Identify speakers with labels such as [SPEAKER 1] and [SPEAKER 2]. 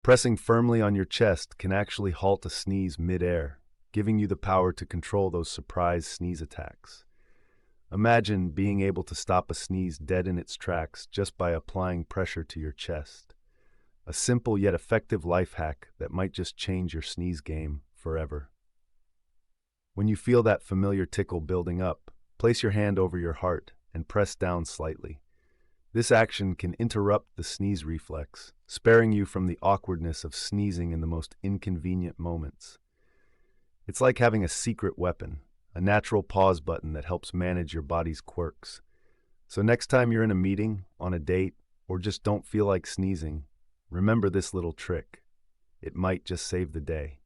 [SPEAKER 1] Pressing firmly on your chest can actually halt a sneeze mid-air, giving you the power to control those surprise sneeze attacks. Imagine being able to stop a sneeze dead in its tracks just by applying pressure to your chest. A simple yet effective life hack that might just change your sneeze game forever. When you feel that familiar tickle building up, place your hand over your heart and press down slightly. This action can interrupt the sneeze reflex, sparing you from the awkwardness of sneezing in the most inconvenient moments. It's like having a secret weapon, a natural pause button that helps manage your body's quirks. So next time you're in a meeting, on a date, or just don't feel like sneezing, remember this little trick. It might just save the day.